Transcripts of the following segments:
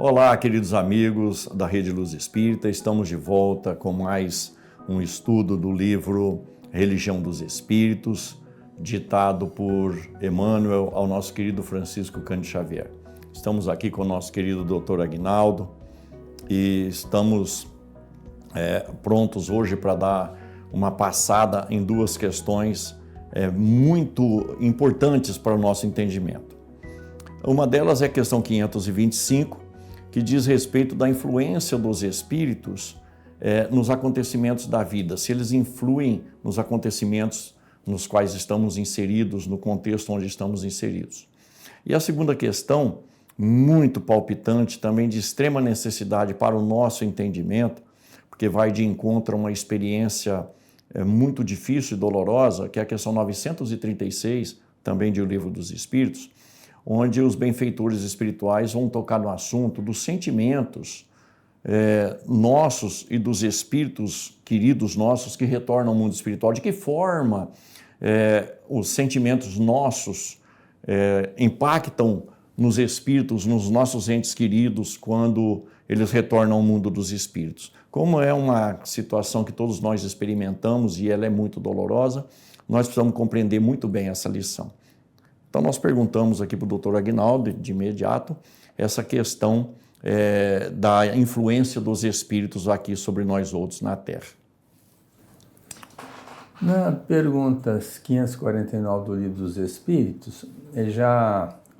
Olá, queridos amigos da Rede Luz Espírita, estamos de volta com mais um estudo do livro Religião dos Espíritos, ditado por Emmanuel ao nosso querido Francisco Cândido Xavier. Estamos aqui com o nosso querido Dr. Aguinaldo e estamos prontos hoje para dar uma passada em duas questões muito importantes para o nosso entendimento. Uma delas é a questão 525, que diz respeito da influência dos espíritos nos acontecimentos da vida, se eles influem nos acontecimentos nos quais estamos inseridos, no contexto onde estamos inseridos. E a segunda questão, muito palpitante, também de extrema necessidade para o nosso entendimento, porque vai de encontro a uma experiência muito difícil e dolorosa, que é a questão 936, também de O Livro dos Espíritos, onde os benfeitores espirituais vão tocar no assunto dos sentimentos nossos e dos espíritos queridos nossos que retornam ao mundo espiritual. De que forma os sentimentos nossos impactam nos espíritos, nos nossos entes queridos, quando eles retornam ao mundo dos espíritos. Como é uma situação que todos nós experimentamos e ela é muito dolorosa, nós precisamos compreender muito bem essa lição. Então, nós perguntamos aqui para o Dr. Aguinaldo, de imediato, essa questão da influência dos espíritos aqui sobre nós outros na Terra. Na pergunta 549 do Livro dos Espíritos,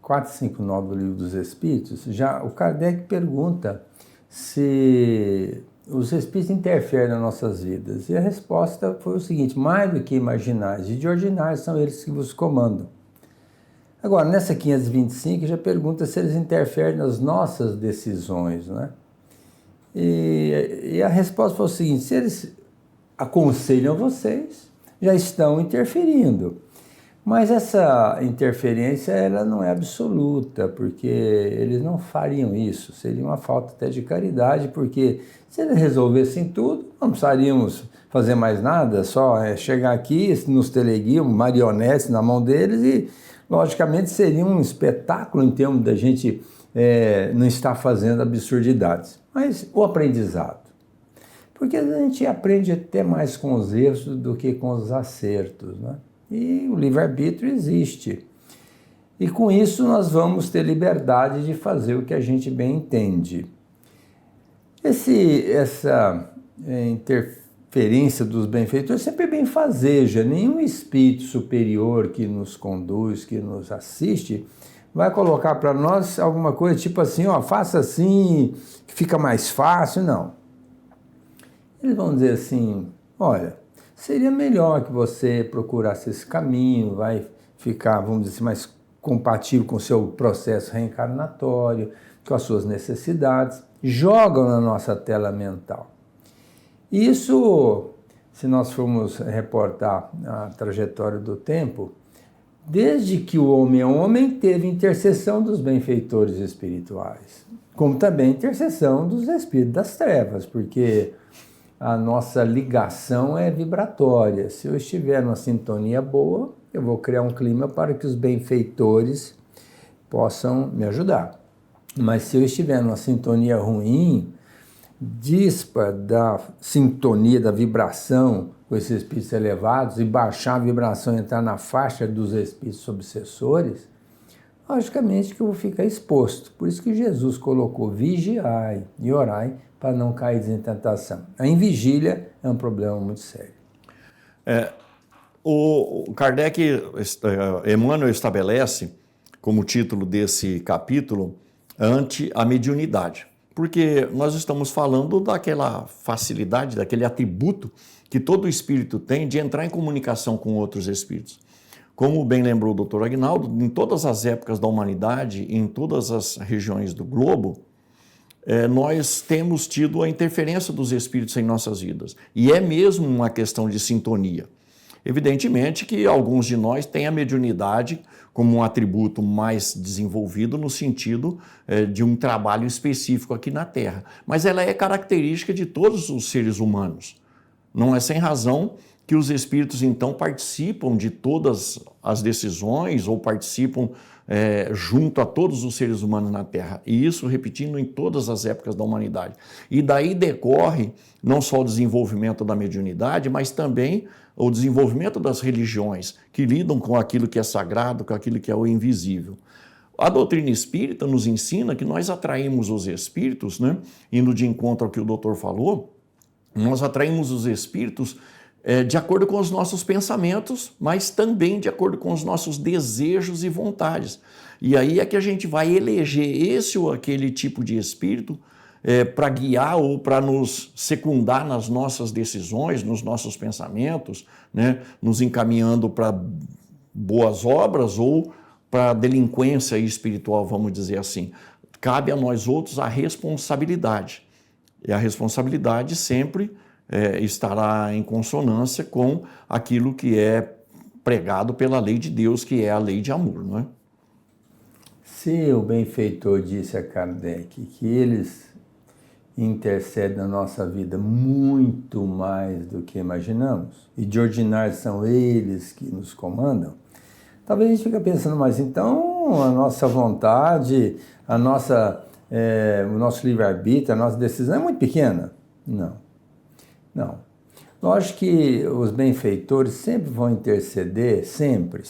459 do Livro dos Espíritos, já o Kardec pergunta se os espíritos interferem nas nossas vidas. E a resposta foi o seguinte: mais do que imaginais e de ordinários são eles que vos comandam. Agora, nessa 525, já pergunta se eles interferem nas nossas decisões, né? E a resposta foi o seguinte: se eles aconselham vocês, já estão interferindo. Mas essa interferência, ela não é absoluta, porque eles não fariam isso. Seria uma falta até de caridade, porque se eles resolvessem tudo, não precisaríamos fazer mais nada, só chegar aqui, nos teleguiam, marionetes na mão deles e, logicamente, seria um espetáculo em termos da gente não estar fazendo absurdidades. Mas o aprendizado. Porque a gente aprende até mais com os erros do que com os acertos, né? E o livre-arbítrio existe. E com isso nós vamos ter liberdade de fazer o que a gente bem entende. Essa interferência dos benfeitores sempre benfazeja. Nenhum espírito superior que nos conduz, que nos assiste, vai colocar para nós alguma coisa tipo assim, faça assim, que fica mais fácil. Não. Eles vão dizer assim: olha, seria melhor que você procurasse esse caminho, vai ficar, vamos dizer assim, mais compatível com o seu processo reencarnatório, com as suas necessidades. Jogam na nossa tela mental. Isso, se nós formos reportar a trajetória do tempo, desde que o homem é homem, teve intercessão dos benfeitores espirituais, como também intercessão dos espíritos das trevas, porque a nossa ligação é vibratória. Se eu estiver numa sintonia boa, eu vou criar um clima para que os benfeitores possam me ajudar. Mas se eu estiver numa sintonia ruim, dispar da sintonia, da vibração com esses espíritos elevados e baixar a vibração e entrar na faixa dos espíritos obsessores, logicamente que eu vou ficar exposto. Por isso que Jesus colocou vigiai e orai para não cair em tentação. A invigília é um problema muito sério. O Kardec, Emmanuel estabelece como título desse capítulo ante a mediunidade, porque nós estamos falando daquela facilidade, daquele atributo que todo espírito tem de entrar em comunicação com outros espíritos. Como bem lembrou o Dr. Aguinaldo, em todas as épocas da humanidade, em todas as regiões do globo, nós temos tido a interferência dos espíritos em nossas vidas. E é mesmo uma questão de sintonia. Evidentemente que alguns de nós têm a mediunidade como um atributo mais desenvolvido no sentido de um trabalho específico aqui na Terra. Mas ela é característica de todos os seres humanos. Não é sem razão que os espíritos, então, participam de todas as decisões ou participam junto a todos os seres humanos na Terra. E isso repetindo em todas as épocas da humanidade. E daí decorre não só o desenvolvimento da mediunidade, mas também o desenvolvimento das religiões, que lidam com aquilo que é sagrado, com aquilo que é o invisível. A doutrina espírita nos ensina que nós atraímos os espíritos, né? Indo de encontro ao que o doutor falou, nós atraímos os espíritos de acordo com os nossos pensamentos, mas também de acordo com os nossos desejos e vontades. E aí é que a gente vai eleger esse ou aquele tipo de espírito para guiar ou para nos secundar nas nossas decisões, nos nossos pensamentos, né? Nos encaminhando para boas obras ou para delinquência espiritual, vamos dizer assim. Cabe a nós outros a responsabilidade. E a responsabilidade sempre estará em consonância com aquilo que é pregado pela lei de Deus, que é a lei de amor, não é? Se o benfeitor disse a Kardec que eles intercedem na nossa vida muito mais do que imaginamos, e de ordinário são eles que nos comandam, talvez a gente fique pensando, mas então a nossa vontade, o nosso livre-arbítrio, a nossa decisão é muito pequena? Não. Lógico que os benfeitores sempre vão interceder, sempre,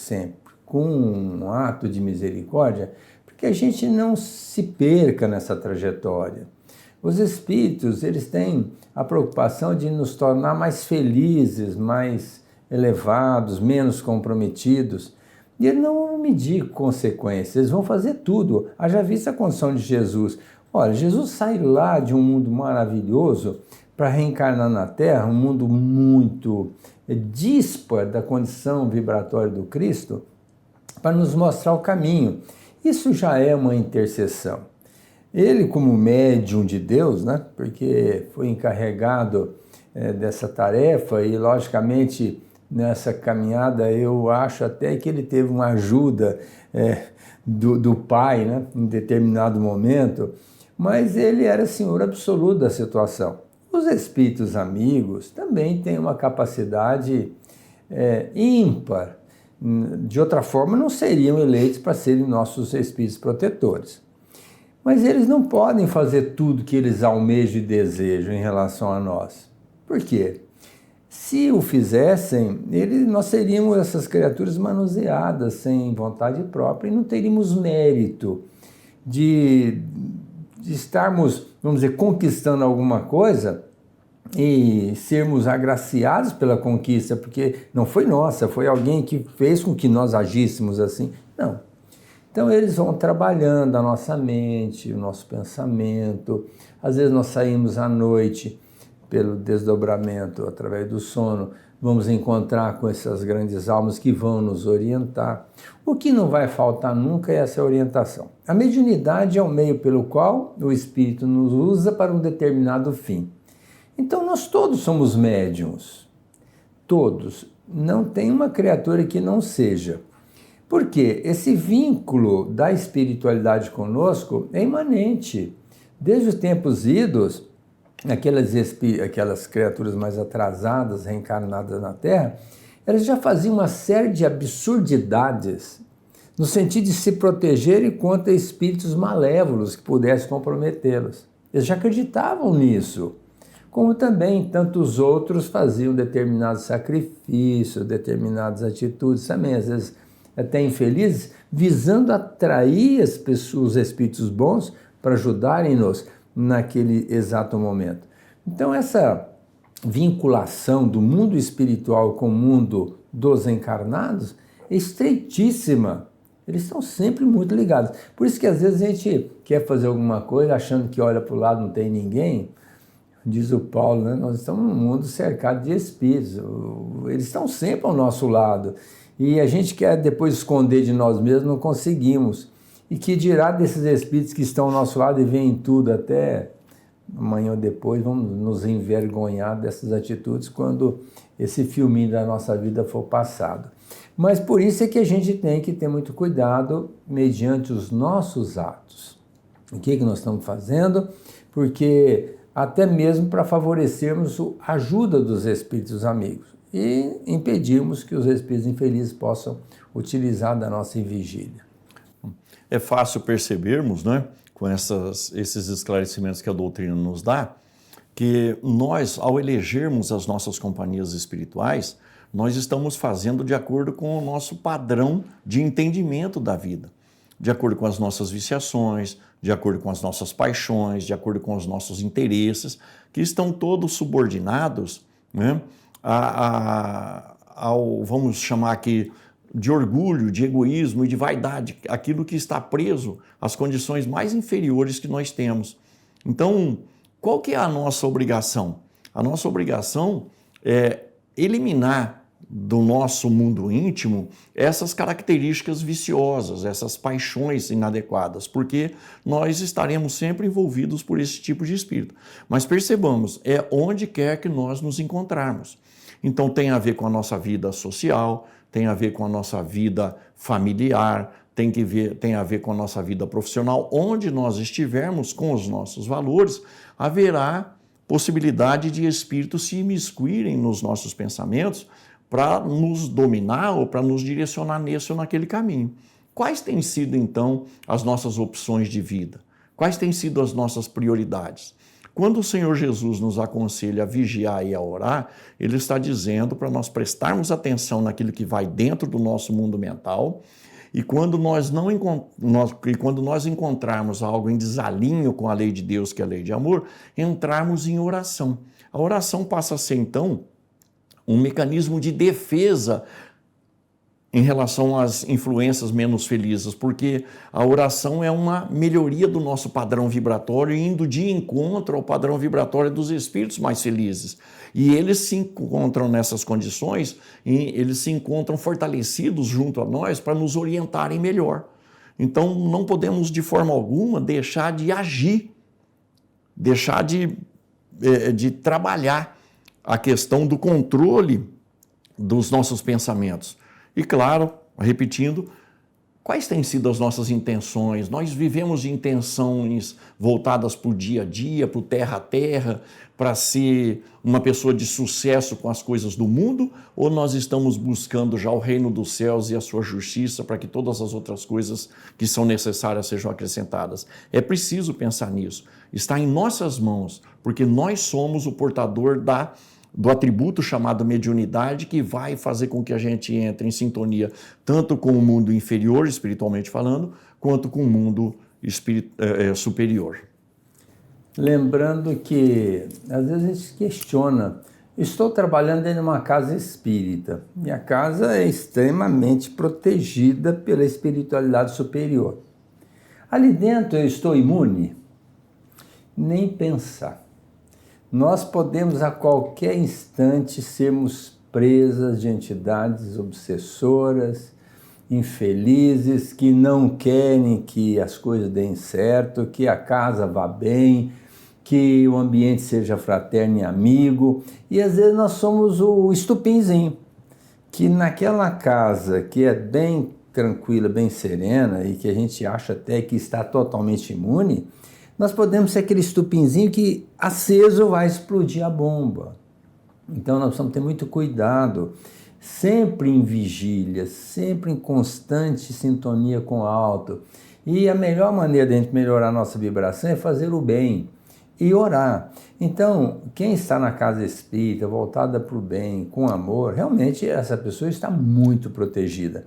com um ato de misericórdia, porque a gente não se perca nessa trajetória. Os espíritos, eles têm a preocupação de nos tornar mais felizes, mais elevados, menos comprometidos. E eles não vão medir consequências, eles vão fazer tudo. Haja vista a condição de Jesus. Olha, Jesus sai lá de um mundo maravilhoso para reencarnar na Terra, um mundo muito díspar da condição vibratória do Cristo, para nos mostrar o caminho. Isso já é uma intercessão. Ele, como médium de Deus, né, porque foi encarregado dessa tarefa e, logicamente, nessa caminhada, eu acho até que ele teve uma ajuda do Pai, né, em determinado momento, mas ele era senhor absoluto da situação. Os espíritos amigos também têm uma capacidade ímpar. De outra forma, não seriam eleitos para serem nossos espíritos protetores. Mas eles não podem fazer tudo que eles almejam e desejam em relação a nós. Por quê? Se o fizessem, nós seríamos essas criaturas manuseadas sem vontade própria e não teríamos mérito de estarmos, vamos dizer, conquistando alguma coisa e sermos agraciados pela conquista, porque não foi nossa, foi alguém que fez com que nós agíssemos assim. Não. Então eles vão trabalhando a nossa mente, o nosso pensamento. Às vezes nós saímos à noite pelo desdobramento, através do sono, vamos encontrar com essas grandes almas que vão nos orientar. O que não vai faltar nunca é essa orientação. A mediunidade é o meio pelo qual o Espírito nos usa para um determinado fim. Então nós todos somos médiuns. Todos. Não tem uma criatura que não seja. Porque esse vínculo da espiritualidade conosco é imanente. Desde os tempos idos, aquelas criaturas mais atrasadas, reencarnadas na Terra, elas já faziam uma série de absurdidades no sentido de se protegerem contra espíritos malévolos que pudessem comprometê-los. Eles já acreditavam nisso, como também tantos outros faziam determinados sacrifícios, determinadas atitudes, também às vezes até infelizes, visando atrair as pessoas, os espíritos bons para ajudarem-nos naquele exato momento. Então essa vinculação do mundo espiritual com o mundo dos encarnados é estreitíssima. Eles estão sempre muito ligados. Por isso que às vezes a gente quer fazer alguma coisa achando que olha para o lado não tem ninguém. Diz o Paulo, né? Nós estamos num mundo cercado de espíritos. Eles estão sempre ao nosso lado. E a gente quer depois esconder de nós mesmos, não conseguimos. E que dirá desses espíritos que estão ao nosso lado e veem tudo até amanhã ou depois, vamos nos envergonhar dessas atitudes quando esse filminho da nossa vida for passado. Mas por isso é que a gente tem que ter muito cuidado mediante os nossos atos. O que nós estamos fazendo? Porque até mesmo para favorecermos a ajuda dos espíritos amigos e impedirmos que os espíritos infelizes possam utilizar da nossa vigília. é fácil percebermos, né, com esses esclarecimentos que a doutrina nos dá, que nós, ao elegermos as nossas companhias espirituais, nós estamos fazendo de acordo com o nosso padrão de entendimento da vida, de acordo com as nossas viciações, de acordo com as nossas paixões, de acordo com os nossos interesses, que estão todos subordinados, né, ao, vamos chamar aqui, de orgulho, de egoísmo e de vaidade, aquilo que está preso às condições mais inferiores que nós temos. Então, qual que é a nossa obrigação? A nossa obrigação é eliminar do nosso mundo íntimo essas características viciosas, essas paixões inadequadas, porque nós estaremos sempre envolvidos por esse tipo de espírito. Mas percebamos, é onde quer que nós nos encontrarmos. Então tem a ver com a nossa vida social, tem a ver com a nossa vida familiar, tem a ver com a nossa vida profissional. Onde nós estivermos com os nossos valores, haverá possibilidade de espíritos se imiscuírem nos nossos pensamentos para nos dominar ou para nos direcionar nesse ou naquele caminho. Quais têm sido, então, as nossas opções de vida? Quais têm sido as nossas prioridades? Quando o Senhor Jesus nos aconselha a vigiar e a orar, Ele está dizendo para nós prestarmos atenção naquilo que vai dentro do nosso mundo mental, e quando nós encontrarmos algo em desalinho com a lei de Deus, que é a lei de amor, entrarmos em oração. A oração passa a ser, então, um mecanismo de defesa em relação às influências menos felizes, porque a oração é uma melhoria do nosso padrão vibratório, indo de encontro ao padrão vibratório dos espíritos mais felizes. E eles se encontram nessas condições, e eles se encontram fortalecidos junto a nós para nos orientarem melhor. Então, não podemos de forma alguma deixar de agir, deixar de trabalhar a questão do controle dos nossos pensamentos. E claro, repetindo, quais têm sido as nossas intenções? Nós vivemos de intenções voltadas para o dia a dia, para o terra a terra, para ser uma pessoa de sucesso com as coisas do mundo? Ou nós estamos buscando já o reino dos céus e a sua justiça para que todas as outras coisas que são necessárias sejam acrescentadas? É preciso pensar nisso. Está em nossas mãos, porque nós somos o portador do atributo chamado mediunidade, que vai fazer com que a gente entre em sintonia tanto com o mundo inferior, espiritualmente falando, quanto com o mundo superior. Lembrando que, às vezes, a gente questiona, estou trabalhando em uma casa espírita, e a casa é extremamente protegida pela espiritualidade superior. Ali dentro eu estou imune? Nem pensar. Nós podemos a qualquer instante sermos presas de entidades obsessoras, infelizes, que não querem que as coisas deem certo, que a casa vá bem, que o ambiente seja fraterno e amigo. E às vezes nós somos o estupinzinho, que naquela casa que é bem tranquila, bem serena e que a gente acha até que está totalmente imune, nós podemos ser aquele estupinzinho que aceso vai explodir a bomba. Então nós precisamos ter muito cuidado, sempre em vigília, sempre em constante sintonia com o alto. E a melhor maneira de a gente melhorar a nossa vibração é fazer o bem e orar. Então, quem está na casa espírita, voltada para o bem, com amor, realmente essa pessoa está muito protegida.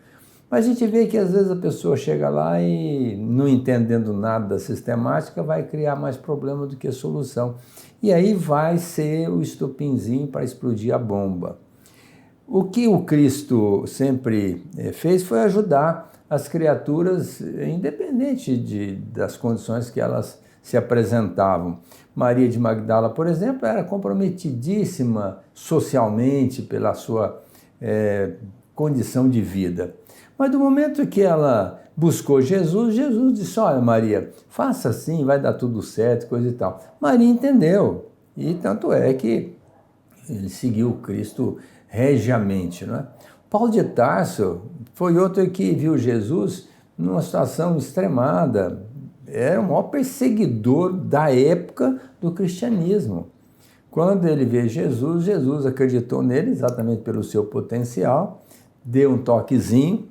Mas a gente vê que às vezes a pessoa chega lá e, não entendendo nada da sistemática, vai criar mais problema do que solução. E aí vai ser o estupinzinho para explodir a bomba. O que o Cristo sempre fez foi ajudar as criaturas, independente das condições que elas se apresentavam. Maria de Magdala, por exemplo, era comprometidíssima socialmente pela sua condição de vida. Mas do momento que ela buscou Jesus, Jesus disse, olha Maria, faça assim, vai dar tudo certo, coisa e tal. Maria entendeu, e tanto é que ele seguiu o Cristo regiamente, não é? Paulo de Tarso foi outro que viu Jesus numa situação extremada, era o maior perseguidor da época do cristianismo. Quando ele vê Jesus, Jesus acreditou nele exatamente pelo seu potencial, deu um toquezinho,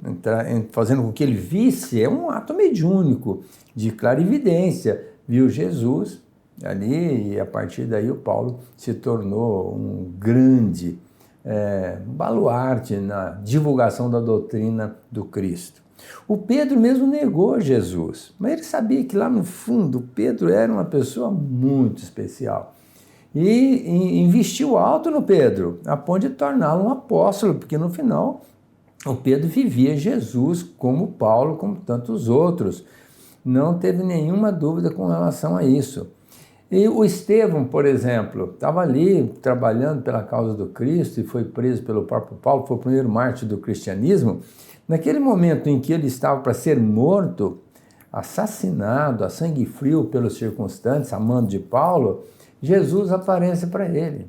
fazendo com que ele visse, é um ato mediúnico de clarividência, viu Jesus ali, e a partir daí o Paulo se tornou um grande baluarte na divulgação da doutrina do Cristo. O Pedro mesmo negou Jesus, mas ele sabia que lá no fundo Pedro era uma pessoa muito especial. E investiu alto no Pedro, a ponto de torná-lo um apóstolo, porque no final o Pedro vivia Jesus como Paulo, como tantos outros. Não teve nenhuma dúvida com relação a isso. E o Estevão, por exemplo, estava ali trabalhando pela causa do Cristo e foi preso pelo próprio Paulo, foi o primeiro mártir do cristianismo. Naquele momento em que ele estava para ser morto, assassinado a sangue frio pelos circunstantes, a mando de Paulo, Jesus aparece para ele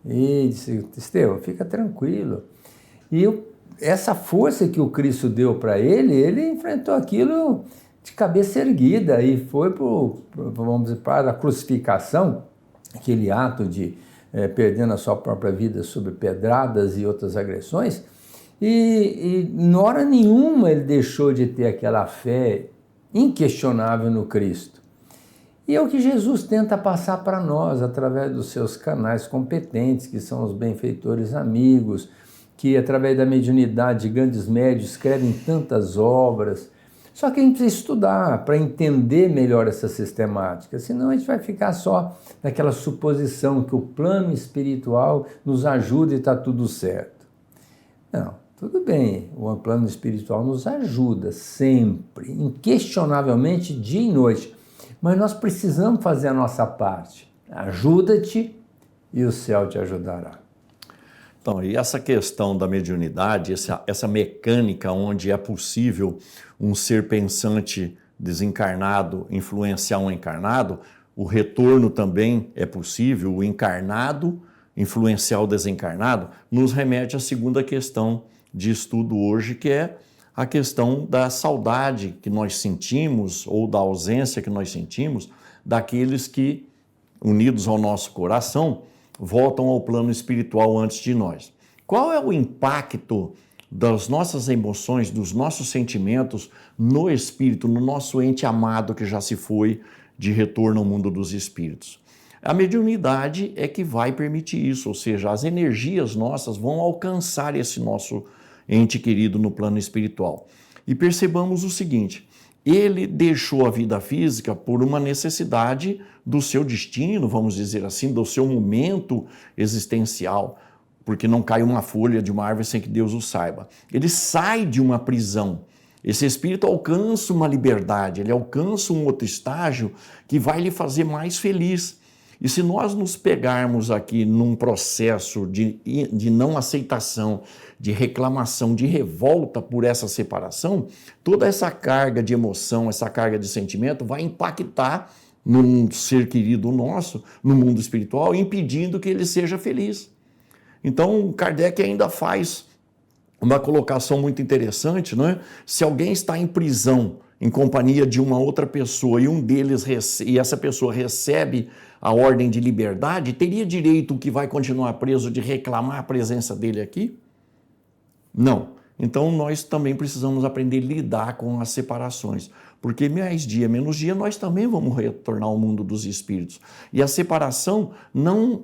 e disse: Estevão, fica tranquilo. E essa força que o Cristo deu para ele enfrentou aquilo de cabeça erguida e foi vamos dizer, para a crucificação, aquele ato de perdendo a sua própria vida sob pedradas e outras agressões, e em hora nenhuma ele deixou de ter aquela fé inquestionável no Cristo. E é o que Jesus tenta passar para nós através dos seus canais competentes, que são os benfeitores amigos, que através da mediunidade de grandes médios escrevem tantas obras. Só que a gente precisa estudar para entender melhor essa sistemática, senão a gente vai ficar só naquela suposição que o plano espiritual nos ajuda e está tudo certo. Não, tudo bem, o plano espiritual nos ajuda sempre, inquestionavelmente, dia e noite. Mas nós precisamos fazer a nossa parte. Ajuda-te e o céu te ajudará. Então, e essa questão da mediunidade, essa mecânica onde é possível um ser pensante desencarnado influenciar um encarnado, o retorno também é possível, o encarnado influenciar o desencarnado, nos remete à segunda questão de estudo hoje, que é a questão da saudade que nós sentimos ou da ausência que nós sentimos daqueles que, unidos ao nosso coração, voltam ao plano espiritual antes de nós. Qual é o impacto das nossas emoções, dos nossos sentimentos no espírito, no nosso ente amado que já se foi de retorno ao mundo dos espíritos? A mediunidade é que vai permitir isso, ou seja, as energias nossas vão alcançar esse nosso ente querido no plano espiritual. E percebamos o seguinte: ele deixou a vida física por uma necessidade do seu destino, vamos dizer assim, do seu momento existencial, porque não cai uma folha de uma árvore sem que Deus o saiba. Ele sai de uma prisão. Esse espírito alcança uma liberdade, ele alcança um outro estágio que vai lhe fazer mais feliz. E se nós nos pegarmos aqui num processo de não aceitação, de reclamação, de revolta por essa separação, toda essa carga de emoção, essa carga de sentimento vai impactar num ser querido nosso, no mundo espiritual, impedindo que ele seja feliz. Então, Kardec ainda faz uma colocação muito interessante, não é? Se alguém está em prisão em companhia de uma outra pessoa e essa pessoa recebe a ordem de liberdade, teria direito o que vai continuar preso de reclamar a presença dele aqui? Não. Então nós também precisamos aprender a lidar com as separações, porque mais dia, menos dia, nós também vamos retornar ao mundo dos espíritos. E a separação não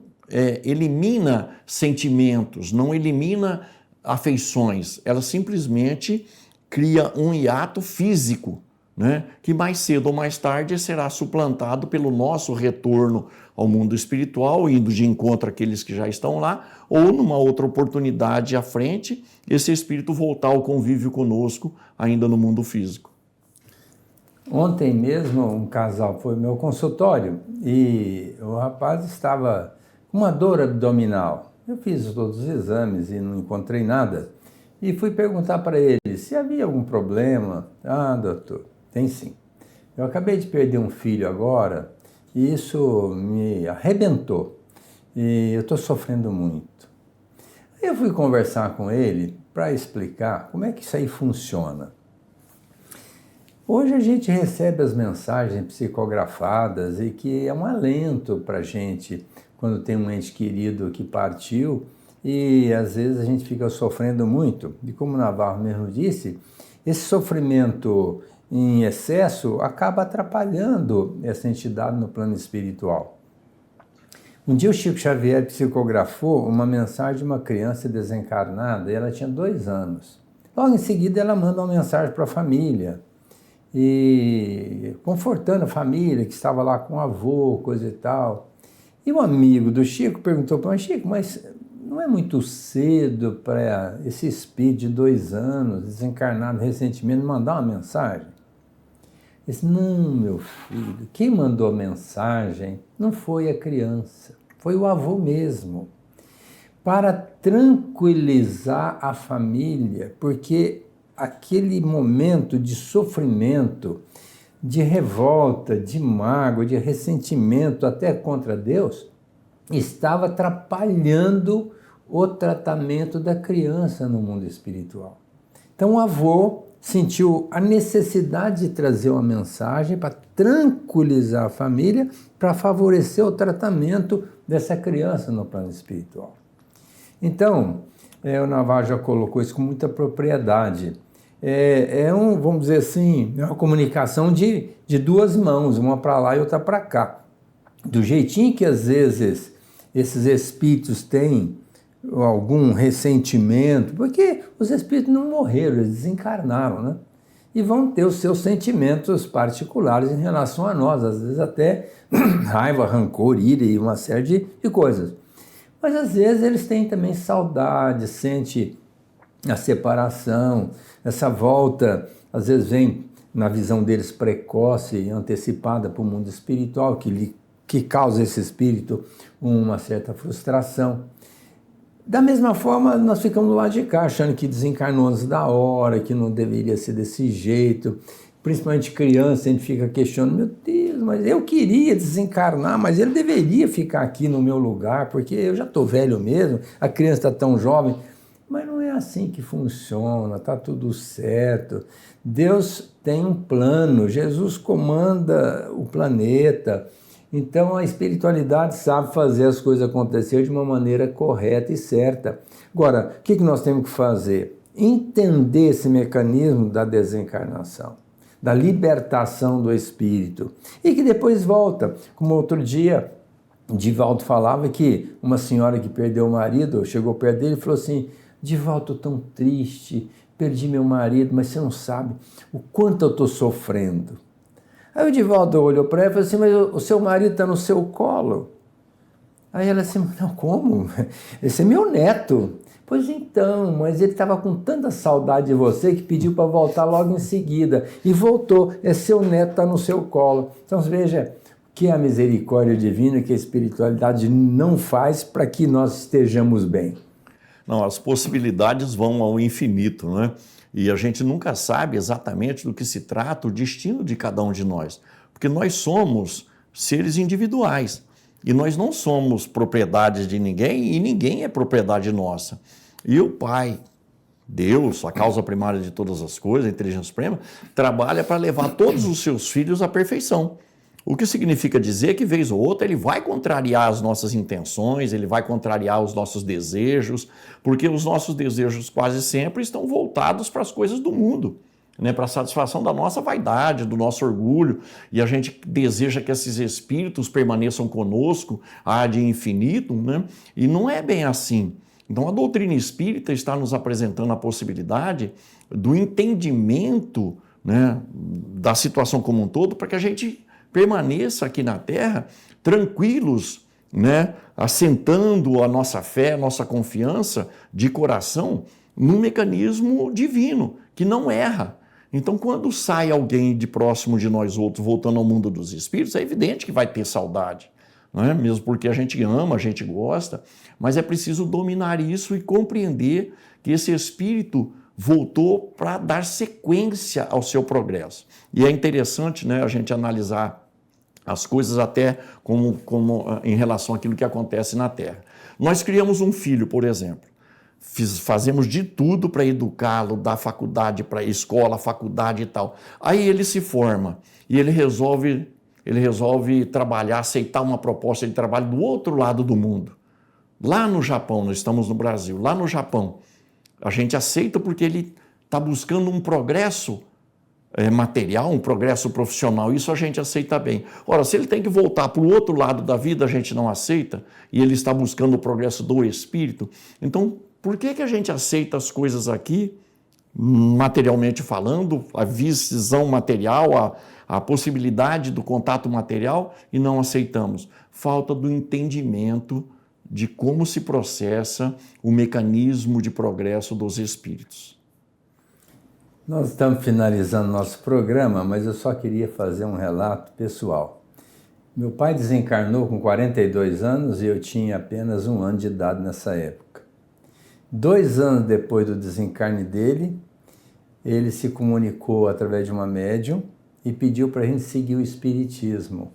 elimina sentimentos, não elimina afeições, ela simplesmente cria um hiato físico, né, que mais cedo ou mais tarde será suplantado pelo nosso retorno ao mundo espiritual, indo de encontro àqueles que já estão lá, ou numa outra oportunidade à frente, esse espírito voltar ao convívio conosco, ainda no mundo físico. Ontem mesmo um casal foi ao meu consultório e o rapaz estava com uma dor abdominal. Eu fiz todos os exames e não encontrei nada. E fui perguntar para ele se havia algum problema. Ah, doutor, tem sim. Eu acabei de perder um filho agora e isso me arrebentou. E eu estou sofrendo muito. Aí eu fui conversar com ele para explicar como é que isso aí funciona. Hoje a gente recebe as mensagens psicografadas e que é um alento para a gente quando tem um ente querido que partiu e às vezes a gente fica sofrendo muito. E como o Navarro mesmo disse, esse sofrimento em excesso acaba atrapalhando essa entidade no plano espiritual. Um dia o Chico Xavier psicografou uma mensagem de uma criança desencarnada, e ela tinha 2 anos. Logo em seguida ela manda uma mensagem para a família, e confortando a família que estava lá com o avô, coisa e tal. E um amigo do Chico perguntou para ele: Chico, mas não é muito cedo para esse espírito de 2 anos, desencarnado recentemente, mandar uma mensagem? Ele disse: não, meu filho, quem mandou a mensagem não foi a criança, foi o avô mesmo, para tranquilizar a família, porque aquele momento de sofrimento, de revolta, de mágoa, de ressentimento até contra Deus, estava atrapalhando o tratamento da criança no mundo espiritual. Então o avô sentiu a necessidade de trazer uma mensagem para tranquilizar a família, para favorecer o tratamento dessa criança no plano espiritual. Então, o Navarro já colocou isso com muita propriedade. Vamos dizer assim, é uma comunicação de 2 mãos, uma para lá e outra para cá. Do jeitinho que às vezes esses espíritos têm algum ressentimento, porque os espíritos não morreram, eles desencarnaram, né? E vão ter os seus sentimentos particulares em relação a nós, às vezes até raiva, rancor, ira e uma série de coisas. Mas às vezes eles têm também saudade, sente a separação, essa volta, às vezes vem na visão deles precoce e antecipada para o mundo espiritual, que causa esse espírito uma certa frustração. Da mesma forma, nós ficamos do lado de cá, achando que desencarnou antes da hora, que não deveria ser desse jeito. Principalmente criança, a gente fica questionando: meu Deus, mas eu queria desencarnar, mas ele deveria ficar aqui no meu lugar, porque eu já estou velho mesmo, a criança está tão jovem. Mas não é assim que funciona, está tudo certo. Deus tem um plano, Jesus comanda o planeta. Então a espiritualidade sabe fazer as coisas acontecer de uma maneira correta e certa. Agora, o que nós temos que fazer? Entender esse mecanismo da desencarnação, da libertação do espírito, e que depois volta. Como outro dia, Divaldo falava que uma senhora que perdeu o marido chegou perto dele e falou assim: Divaldo, estou tão triste, perdi meu marido, mas você não sabe o quanto eu estou sofrendo. Aí o Divaldo olhou para ela e falou assim: mas o seu marido está no seu colo? Aí ela assim: não, como? Esse é meu neto. Pois então, mas ele estava com tanta saudade de você que pediu para voltar logo em seguida. E voltou, seu neto está no seu colo. Então veja que a misericórdia divina, que a espiritualidade não faz para que nós estejamos bem. Não, as possibilidades vão ao infinito, né? E a gente nunca sabe exatamente do que se trata o destino de cada um de nós, porque nós somos seres individuais e nós não somos propriedades de ninguém e ninguém é propriedade nossa. E o Pai, Deus, a causa primária de todas as coisas, a inteligência suprema, trabalha para levar todos os seus filhos à perfeição. O que significa dizer que, vez ou outra, ele vai contrariar as nossas intenções, ele vai contrariar os nossos desejos, porque os nossos desejos quase sempre estão voltados para as coisas do mundo, né? Para a satisfação da nossa vaidade, do nosso orgulho, e a gente deseja que esses espíritos permaneçam conosco ad infinitum, né? E não é bem assim. Então a doutrina espírita está nos apresentando a possibilidade do entendimento, né, da situação como um todo, para que a gente permaneça aqui na Terra tranquilos, né, assentando a nossa fé, a nossa confiança de coração num mecanismo divino, que não erra. Então, quando sai alguém de próximo de nós outros, voltando ao mundo dos espíritos, é evidente que vai ter saudade, não é? Mesmo porque a gente ama, a gente gosta, mas é preciso dominar isso e compreender que esse espírito voltou para dar sequência ao seu progresso. E é interessante, né, a gente analisar as coisas até como em relação àquilo que acontece na Terra. Nós criamos um filho, por exemplo, fazemos de tudo para educá-lo, dar faculdade para escola, faculdade e tal. Aí ele se forma e ele resolve trabalhar, aceitar uma proposta de trabalho do outro lado do mundo. Lá no Japão, nós estamos no Brasil, lá no Japão, a gente aceita porque ele está buscando um progresso material, um progresso profissional, isso a gente aceita bem. Ora, se ele tem que voltar para o outro lado da vida, a gente não aceita, e ele está buscando o progresso do espírito, então por que a gente aceita as coisas aqui, materialmente falando, a visão material, a possibilidade do contato material, e não aceitamos? Falta do entendimento de como se processa o mecanismo de progresso dos espíritos. Nós estamos finalizando nosso programa, mas eu só queria fazer um relato pessoal. Meu pai desencarnou com 42 anos e eu tinha apenas 1 ano de idade nessa época. 2 anos depois do desencarne dele, ele se comunicou através de uma médium e pediu para a gente seguir o espiritismo.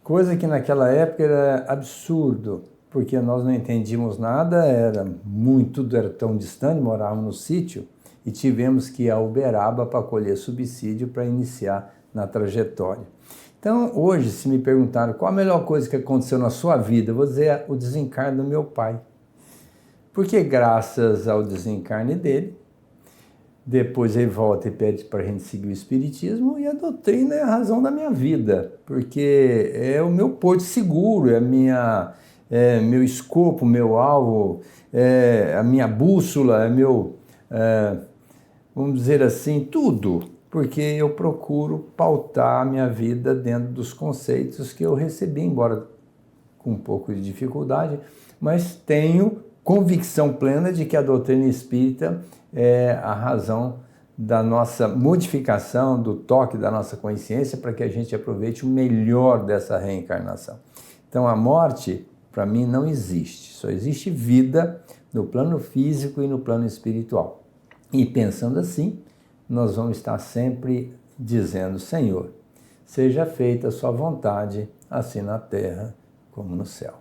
Coisa que naquela época era absurdo, porque nós não entendíamos nada, tudo era tão distante, morávamos no sítio e tivemos que ir a Uberaba para colher subsídio para iniciar na trajetória. Então, hoje, se me perguntaram qual a melhor coisa que aconteceu na sua vida, eu vou dizer o desencarne do meu pai. Porque graças ao desencarne dele, depois ele volta e pede para a gente seguir o espiritismo, e a doutrina é a razão da minha vida, porque é o meu porto seguro, meu escopo, meu alvo, a minha bússola, vamos dizer assim, tudo, porque eu procuro pautar a minha vida dentro dos conceitos que eu recebi, embora com um pouco de dificuldade, mas tenho convicção plena de que a doutrina espírita é a razão da nossa modificação, do toque da nossa consciência, para que a gente aproveite o melhor dessa reencarnação. Então a morte, para mim, não existe, só existe vida no plano físico e no plano espiritual. E pensando assim, nós vamos estar sempre dizendo: Senhor, seja feita a sua vontade, assim na terra como no céu.